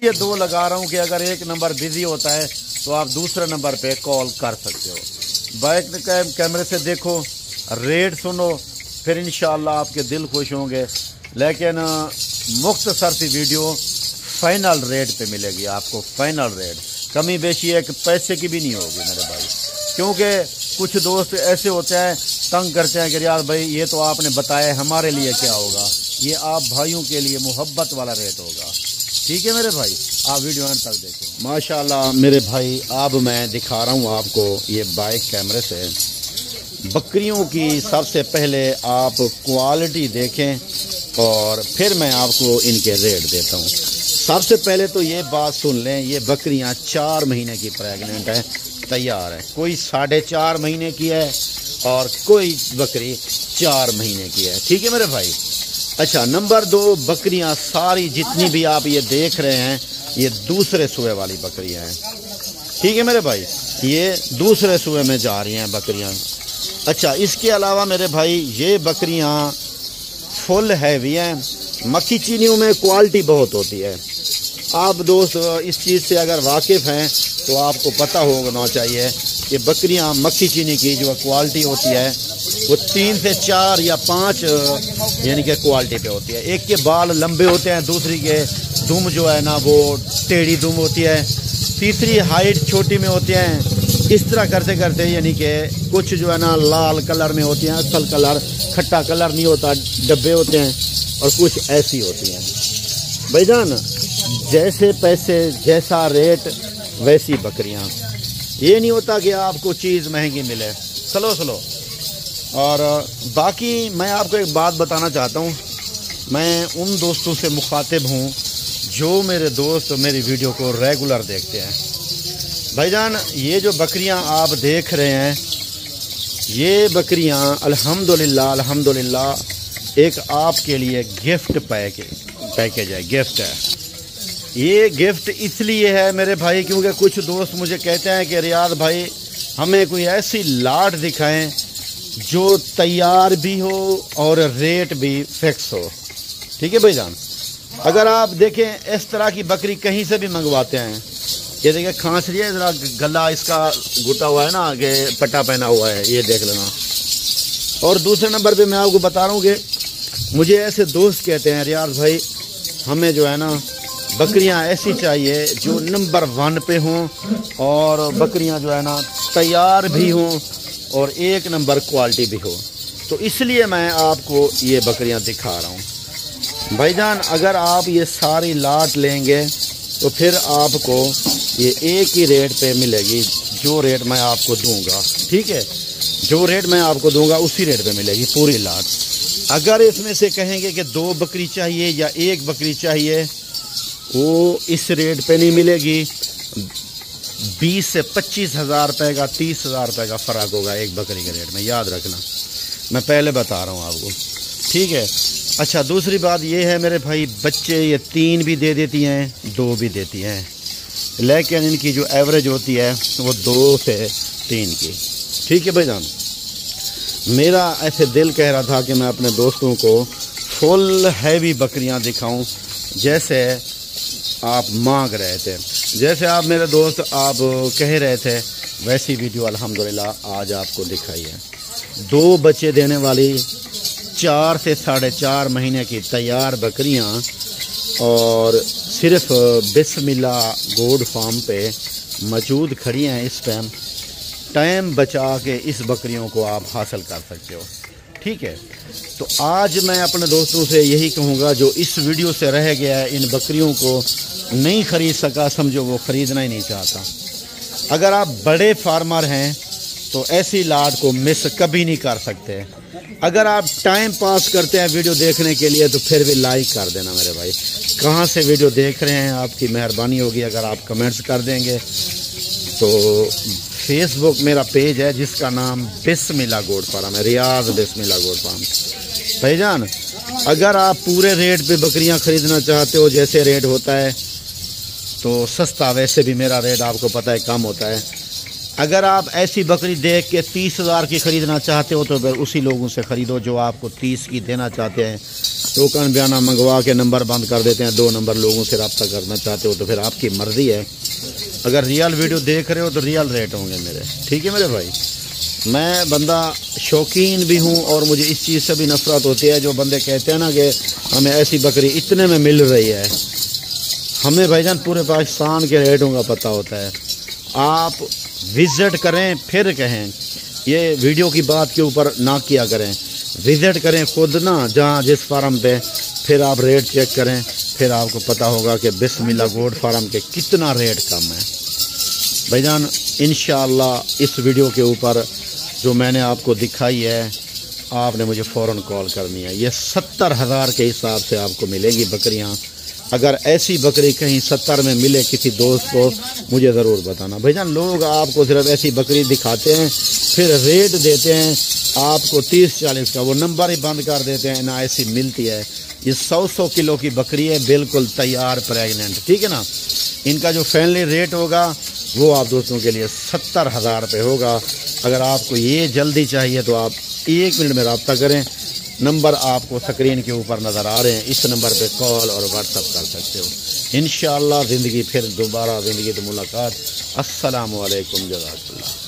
ये 2 लगा रहा हूँ कि अगर एक नंबर बिजी होता है तो आप दूसरे नंबर पे कॉल कर सकते हो। बैक कैमरे से देखो, रेट सुनो, फिर इंशाल्लाह आपके दिल खुश होंगे। लेकिन मुख्तसर सी वीडियो फाइनल रेट पे मिलेगी आपको, फाइनल रेट, कमी बेशी एक पैसे की भी नहीं होगी मेरे भाई। क्योंकि कुछ दोस्त ऐसे होते हैं तंग करते हैं कि यार भाई ये तो आपने बताया, हमारे लिए क्या होगा, ये आप भाइयों के लिए मोहब्बत वाला रेट होगा। ठीक है मेरे भाई, आप वीडियो अंत तक देखें। माशाल्लाह मेरे भाई, अब मैं दिखा रहा हूँ आपको ये बाइक कैमरे से बकरियों की। सबसे पहले आप क्वालिटी देखें और फिर मैं आपको इनके रेट देता हूँ। सबसे पहले तो ये बात सुन लें, ये बकरियाँ 4 महीने की प्रेगनेंट है, तैयार है। कोई 4.5 महीने की है और कोई बकरी 4 महीने की है। ठीक है मेरे भाई। अच्छा, नंबर 2, बकरियां सारी जितनी भी आप ये देख रहे हैं ये दूसरे सूबे वाली बकरियां हैं। ठीक है मेरे भाई, ये दूसरे सूबे में जा रही हैं बकरियां। अच्छा, इसके अलावा मेरे भाई ये बकरियां फुल हैवी हैं। मक्खी चीनियों में क्वालिटी बहुत होती है। आप दोस्त इस चीज़ से अगर वाकिफ़ हैं तो आपको पता होना चाहिए कि बकरियां मक्खी चीनी की जो क्वालिटी होती है वो 3 से 4 या 5 यानी कि क्वालिटी पे होती है। एक के बाल लंबे होते हैं, दूसरी के दुम जो है ना वो टेढ़ी दुम होती है, तीसरी हाइट छोटी में होती है। इस तरह करते करते यानी कि कुछ जो है ना लाल कलर में होती हैं, असल कलर खट्टा कलर नहीं होता, डब्बे होते हैं, और कुछ ऐसी होती हैं। भाईजान, जैसे पैसे जैसा रेट वैसी बकरियां। ये नहीं होता कि आपको चीज़ महंगी मिले। स्लो। और बाकी मैं आपको एक बात बताना चाहता हूँ, मैं उन दोस्तों से मुखातिब हूँ जो मेरे दोस्त मेरी वीडियो को रेगुलर देखते हैं। भाईजान, ये जो बकरियां आप देख रहे हैं, ये बकरियां अल्हम्दुलिल्लाह एक आपके लिए गिफ्ट पैकेज है, गिफ्ट है। ये गिफ्ट इसलिए है मेरे भाई क्योंकि कुछ दोस्त मुझे कहते हैं कि रियाज भाई हमें कोई ऐसी लाट दिखाएं जो तैयार भी हो और रेट भी फिक्स हो। ठीक है भाईजान, अगर आप देखें इस तरह की बकरी कहीं से भी मंगवाते हैं, ये देखिए खांस रही है, ज़रा गला इसका घुटा हुआ है ना, आगे पट्टा पहना हुआ है, ये देख लेना। और दूसरे नंबर पे मैं आपको बता रहा हूँ कि मुझे ऐसे दोस्त कहते हैं रियाज भाई हमें जो है ना बकरियां ऐसी चाहिए जो नंबर 1 पे हों और बकरियां जो है ना तैयार भी हों और 1 नंबर क्वालिटी भी हो। तो इसलिए मैं आपको ये बकरियां दिखा रहा हूँ। भाईजान, अगर आप ये सारी लाट लेंगे तो फिर आपको ये एक ही रेट पे मिलेगी, जो रेट मैं आपको दूंगा। ठीक है, जो रेट मैं आपको दूंगा उसी रेट पे मिलेगी पूरी लाट। अगर इसमें से कहेंगे कि 2 बकरी चाहिए या 1 बकरी चाहिए, वो इस रेट पे नहीं मिलेगी। 20 से 25 हज़ार रुपये का, 30 हज़ार रुपये का फ़र्क होगा एक बकरी के रेट में, याद रखना, मैं पहले बता रहा हूँ आपको। ठीक है। अच्छा, दूसरी बात ये है मेरे भाई, बच्चे ये 3 भी दे देती हैं, 2 भी देती हैं, लेकिन इनकी जो एवरेज होती है वो 2 से 3 की। ठीक है भाईजान, मेरा ऐसे दिल कह रहा था कि मैं अपने दोस्तों को फुल हैवी बकरियां दिखाऊं जैसे आप मांग रहे थे, जैसे आप मेरे दोस्त आप कह रहे थे, वैसी वीडियो अल्हम्दुलिल्लाह आज आपको दिखाई है। 2 बच्चे देने वाली 4 से 4.5 महीने की तैयार बकरियां और सिर्फ बिस्मिल्लाह गोड फार्म पे मौजूद खड़ी हैं। इस टाइम बचा के इस बकरियों को आप हासिल कर सकते हो। ठीक है, तो आज मैं अपने दोस्तों से यही कहूँगा जो इस वीडियो से रह गया है, इन बकरियों को नहीं ख़रीद सका, समझो वो ख़रीदना ही नहीं चाहता। अगर आप बड़े फार्मर हैं तो ऐसी लाट को मिस कभी नहीं कर सकते। अगर आप टाइम पास करते हैं वीडियो देखने के लिए तो फिर भी लाइक कर देना मेरे भाई। कहाँ से वीडियो देख रहे हैं आपकी मेहरबानी होगी अगर आप कमेंट्स कर देंगे। तो फेसबुक मेरा पेज है जिसका नाम बिस्मिल्लाह गोड फार्म है, रियाज बिस्मिल्लाह गोड फार्म। भाईजान, अगर आप पूरे रेट पे बकरियां ख़रीदना चाहते हो, जैसे रेट होता है तो सस्ता, वैसे भी मेरा रेट आपको पता है कम होता है। अगर आप ऐसी बकरी देख के 30 हज़ार की ख़रीदना चाहते हो तो फिर उसी लोगों से ख़रीदो जो आपको 30 की देना चाहते हैं। टोकन बयाना मंगवा के नंबर बंद कर देते हैं। 2 नंबर लोगों से रब्ता करना चाहते हो तो फिर आपकी मर्ज़ी है। अगर रियल वीडियो देख रहे हो तो रियल रेट होंगे मेरे, ठीक है मेरे भाई। मैं बंदा शौकीन भी हूँ और मुझे इस चीज़ से भी नफ़रत होती है जो बंदे कहते हैं ना कि हमें ऐसी बकरी इतने में मिल रही है। हमें भाईजान पूरे पाकिस्तान के रेटों का पता होता है। आप विज़िट करें फिर कहें, ये वीडियो की बात के ऊपर ना किया करें। विज़िट करें खुद ना जहाँ जिस फार्म पे, फिर आप रेट चेक करें, फिर आपको पता होगा कि बिस्मिल्लाह गोट फार्म के कितना रेट कम है। भाईजान इंशाअल्लाह इस वीडियो के ऊपर जो मैंने आपको दिखाई है आपने मुझे फ़ौरन कॉल करनी है। ये 70,000 के हिसाब से आपको मिलेंगी बकरियाँ। अगर ऐसी बकरी कहीं 70 में मिले किसी दोस्त को मुझे ज़रूर बताना। भाईजान लोग आपको सिर्फ ऐसी बकरी दिखाते हैं, फिर रेट देते हैं आपको 30-40 का, वो नंबर ही बंद कर देते हैं ना ऐसी मिलती है। ये 100 किलो की बकरी है, बिल्कुल तैयार प्रेगनेंट, ठीक है ना। इनका जो फाइनली रेट होगा वो आप दोस्तों के लिए 70,000 रुपये होगा। अगर आपको ये जल्दी चाहिए तो आप 1 मिनट में रब्ता करें। नंबर आपको स्क्रीन के ऊपर नज़र आ रहे हैं, इस नंबर पे कॉल और व्हाट्सअप कर सकते हो। इंशाअल्लाह ज़िंदगी फिर दोबारा ज़िंदगी तो मुलाकात। अस्सलामु अलैकुम, जज़ाकल्लाह।